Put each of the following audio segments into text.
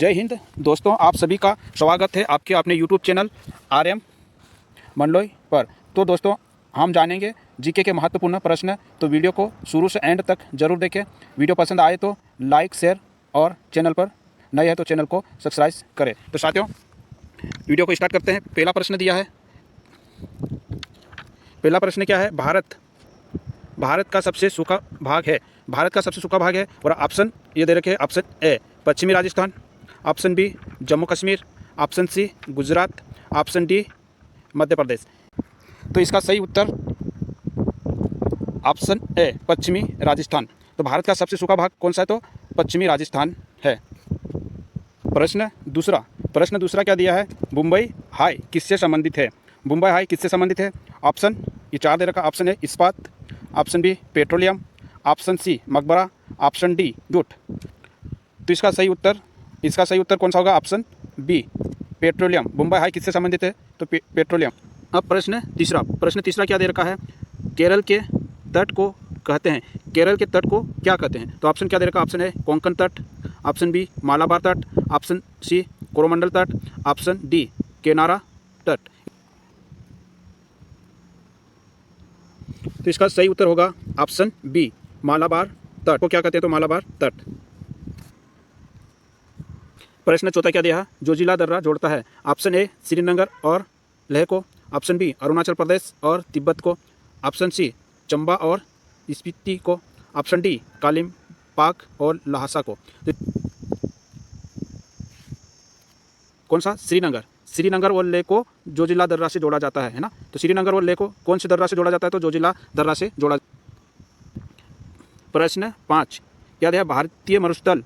जय हिंद दोस्तों, आप सभी का स्वागत है आपके अपने यूट्यूब चैनल RM मंडलोई पर। तो दोस्तों, हम जानेंगे जीके के महत्वपूर्ण प्रश्न। तो वीडियो को शुरू से एंड तक जरूर देखें। वीडियो पसंद आए तो लाइक, शेयर और चैनल पर नए हैं तो चैनल को सब्सक्राइब करें। तो साथियों, वीडियो को स्टार्ट करते हैं। पहला प्रश्न दिया है। पहला प्रश्न क्या है? भारत का सबसे सूखा भाग है। भारत का सबसे सूखा भाग है और ऑप्शन ये दे रखे हैं। ऑप्शन ए पश्चिमी Rajasthan, option B Jammu Kashmir, option C Gujarat, option D Madhya Pradesh. तो इसका सही उत्तर ऑप्शन ए पश्चिमी राजस्थान। तो भारत का सबसे सूखा भाग कौन सा है? तो पश्चिमी राजस्थान है। प्रश्न दूसरा क्या दिया है? मुंबई हाई किससे संबंधित है? मुंबई हाई किससे संबंधित है? ऑप्शन ये 4 दे रखा। ऑप्शन ए इस्पात, option B petroleum, option C मकबरा, ऑप्शन डी जूट। तो इसका सही उत्तर कौन सा होगा? Option B petroleum. Mumbai high किससे संबंधित है? तो पेट्रोलियम। अब प्रश्न तीसरा क्या दे रखा है? केरल के तट को कहते हैं। केरल के तट को क्या कहते हैं? तो ऑप्शन क्या दे रखा? ऑप्शन ए कोंकण तट, ऑप्शन बी मालाबार तट, ऑप्शन सी कोरोमंडल तट, ऑप्शन डी केनारा तट। तो इसका सही उत्तर होगा ऑप्शन बी मालाबार तट को क्या कहते हैं? तो मालाबार तट। प्रश्न चौथा क्या दिया है? जोजिला दर्रा जोड़ता है। ऑप्शन ए श्रीनगर और लेह को, ऑप्शन बी अरुणाचल प्रदेश और तिब्बत को, ऑप्शन सी चंबा और स्पीति को, ऑप्शन डी कालिम्पाक और लहासा को। तो कौन सा? श्रीनगर और लेह को जोजिला दर्रा से जोड़ा जाता है ना। तो श्रीनगर और लेह को कौन से दर्रा से जोड़ा जाता है? तो जोजिला दर्रा से जोड़ा। प्रश्न 5 क्या दिया? भारतीय मरुस्थल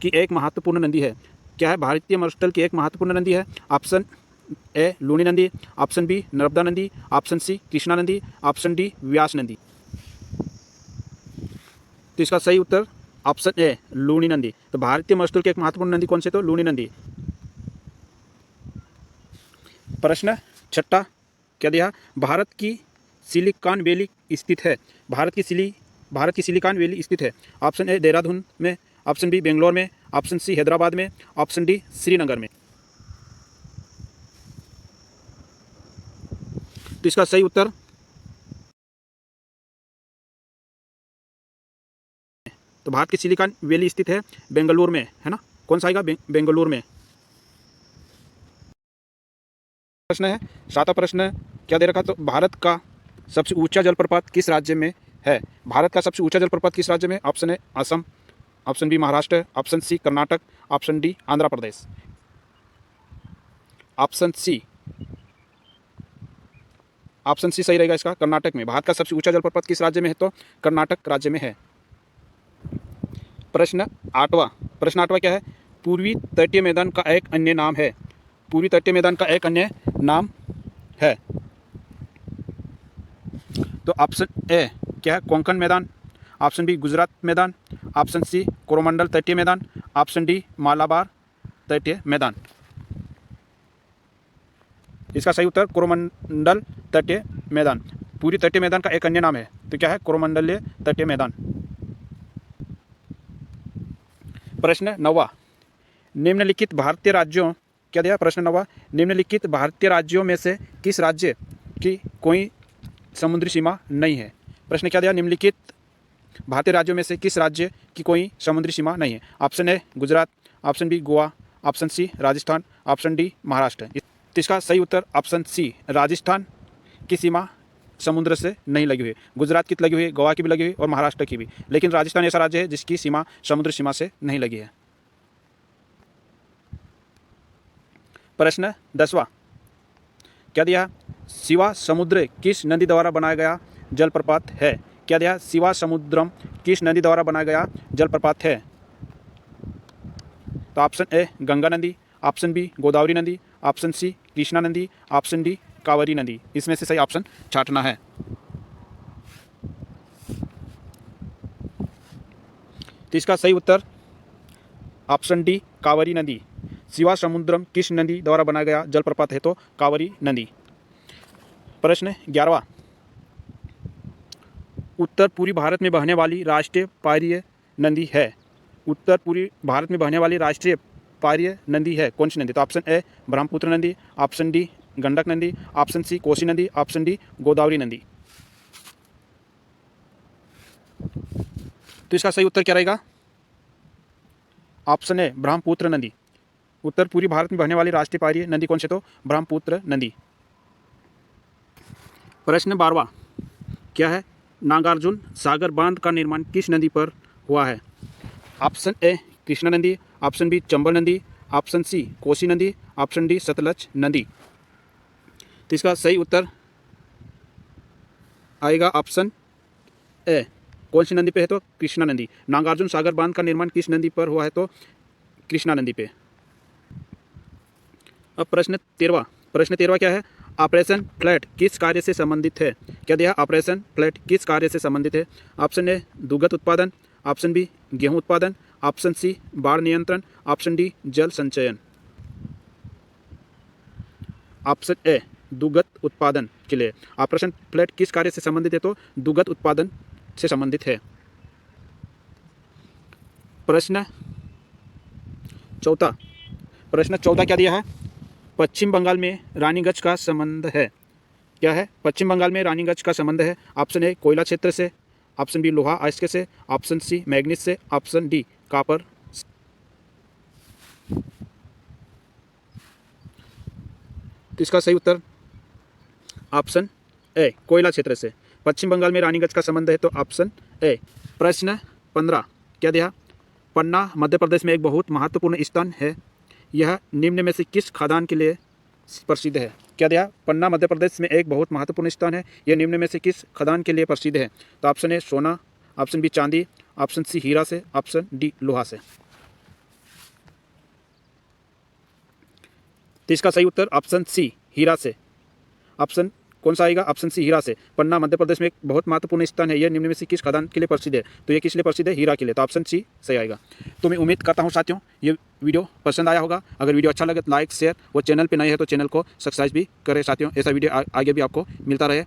की एक महत्वपूर्ण नदी है। क्या है? भारतीय मरुस्थल की एक महत्वपूर्ण नदी है। ऑप्शन ए लूनी नदी, ऑप्शन बी नर्मदा नदी, ऑप्शन सी कृष्णा नदी, ऑप्शन डी व्यास नदी। तो इसका सही उत्तर ऑप्शन ए लूनी नदी। तो भारतीय मरुस्थल की एक महत्वपूर्ण नदी कौन सी? तो लूनी नदी। प्रश्न 6 क्या दिया? भारत की सिलिकॉन वैली स्थित है। भारत की सिलिकॉन वैली स्थित है। ऑप्शन ए देहरादून में, ऑप्शन बी बेंगलोर में, ऑप्शन सी हैदराबाद में, ऑप्शन डी श्रीनगर में। तो इसका सही उत्तर तो भारत की सिलिकॉन वैली स्थित है बेंगलुरु में, है ना। कौन सा आएगा? बेंगलुरु में। प्रश्न है 7वां प्रश्न क्या दे रखा? तो भारत का सबसे ऊंचा जलप्रपात किस राज्य में है? भारत का सबसे ऊंचा जलप्रपात किस राज्य में? Option A Assam, option B Maharashtra, option C Karnataka, option D Andhra Pradesh. Option C सही रहेगा इसका, कर्नाटक में। भारत का सबसे ऊंचा जलप्रपात किस राज्य में है? तो कर्नाटक राज्य में है। प्रश्न 8वां क्या है? पूर्वी तटीय मैदान का एक अन्य नाम है। पूर्वी तटीय मैदान का एक अन्य नाम है। तो ऑप्शन ए क्या है? कोंकण मैदान, ऑप्शन बी गुजरात मैदान, ऑप्शन सी कोरोमंडल तटीय मैदान, ऑप्शन डी मालाबार तटीय मैदान। इसका सही उत्तर कोरोमंडल तटीय मैदान। पूरी तटीय मैदान का एक अन्य नाम है। तो क्या है? कोरोमंडलीय तटीय मैदान। प्रश्न 9वां निम्नलिखित भारतीय राज्यों क्या दिया? प्रश्न 9वां निम्नलिखित भारतीय राज्यों में से किस राज्य की कोई समुद्री सीमा नहीं है? प्रश्न क्या दिया? निम्नलिखित भारतीय राज्यों में से किस राज्य की कोई समुद्री सीमा नहीं है? Option A Gujarat, option B Goa, option C Rajasthan, option D Maharashtra. तो इसका सही उत्तर ऑप्शन सी राजस्थान की सीमा समुद्र से नहीं लगी हुई। गुजरात की लगी हुई, गोवा की भी लगी हुई और महाराष्ट्र की भी, लेकिन राजस्थान ऐसा राज्य है जिसकी सीमा समुद्र सीमा से नहीं लगी है। प्रश्न 10वां क्या दिया? शिवा समुद्र किस नदी द्वारा बनाया गया जलप्रपात है? क्या दिया? शिवा समुद्रम किस नदी द्वारा बनाया गया जलप्रपात है? तो ऑप्शन ए गंगा नदी, ऑप्शन बी गोदावरी नदी, ऑप्शन सी कृष्णा नदी, ऑप्शन डी कावेरी नदी। इसमें से सही ऑप्शन छांटना है। तो इसका सही उत्तर ऑप्शन डी कावेरी नदी। शिवा समुद्रम किस नदी द्वारा बनाया गया जलप्रपात है? तो कावेरी नदी। प्रश्न 11वां उत्तर पूर्वी भारत में बहने वाली राष्ट्रीय पारीय नदी है। उत्तर पूर्वी भारत में बहने वाली राष्ट्रीय पार्य नदी है कौन सी नदी? तो ऑप्शन ए ब्रह्मपुत्र नदी, ऑप्शन डी गंडक नदी, ऑप्शन सी कोसी नदी, ऑप्शन डी गोदावरी नदी। तो इसका सही उत्तर क्या रहेगा? ऑप्शन ए ब्रह्मपुत्र नदी। उत्तर पूरी भारत में बहने वाली राष्ट्रीय पार्य नदी कौन सी? तो ब्रह्मपुत्र नदी। प्रश्न 12वां क्या है? नागार्जुन सागर बांध का निर्माण किस नदी पर हुआ है? ऑप्शन ए कृष्णा नदी, ऑप्शन बी चंबल नदी, ऑप्शन सी कोसी नदी, ऑप्शन डी सतलज नदी। तो इसका सही उत्तर आएगा ऑप्शन ए। कौन सी नदी पे है? तो कृष्णा नदी। नागार्जुन सागर बांध का निर्माण किस नदी पर हुआ है? तो कृष्णा नदी पे। अब प्रश्न 13वां क्या है? ऑपरेशन फ्लैट किस कार्य से संबंधित है? क्या दिया? ऑपरेशन फ्लैट किस कार्य से संबंधित है? ऑप्शन ए दुग्ध उत्पादन, ऑप्शन बी गेहूं उत्पादन, ऑप्शन सी बाढ़ नियंत्रण, ऑप्शन डी जल संचयन। ऑप्शन ए दुग्ध उत्पादन के लिए ऑपरेशन फ्लैट किस कार्य से संबंधित है? तो दुग्ध उत्पादन से संबंधित है। प्रश्न 14 क्या दिया है? पश्चिम बंगाल में रानीगंज का संबंध है। क्या है? पश्चिम बंगाल में रानीगंज का संबंध है। ऑप्शन ए कोयला क्षेत्र से, ऑप्शन बी लोहा अयस्क से, ऑप्शन सी मैग्नीज से, ऑप्शन डी कॉपर। तो इसका सही उत्तर ऑप्शन ए कोयला क्षेत्र से। पश्चिम बंगाल में रानीगंज का संबंध है तो ऑप्शन ए। प्रश्न 15 क्या दिया? पन्ना मध्य प्रदेश में एक बहुत महत्वपूर्ण स्थान है। यह निम्न में से किस खदान के लिए प्रसिद्ध है? क्या दिया? पन्ना मध्य प्रदेश में एक बहुत महत्वपूर्ण स्थान है। यह निम्न में से किस खदान के लिए प्रसिद्ध है? तो ऑप्शन ए सोना, ऑप्शन बी चांदी, ऑप्शन सी हीरा से, ऑप्शन डी लोहा से। तो इसका सही उत्तर ऑप्शन सी हीरा से। ऑप्शन कौन सा आएगा? ऑप्शन सी हीरा से। पन्ना मध्य प्रदेश में एक बहुत महत्वपूर्ण स्थान है। यह निम्न में से किस खदान के लिए प्रसिद्ध है? तो ये किस लिए प्रसिद्ध है? हीरा के लिए। तो ऑप्शन सी सही आएगा। तो मैं उम्मीद करता हूँ साथियों ये वीडियो पसंद आया होगा। अगर वीडियो अच्छा लगे तो लाइक शेयर, वो चैनल पे नए हैं तो चैनल को सब्सक्राइब भी करें साथियों। ऐसा वीडियो आगे भी आपको मिलता रहे।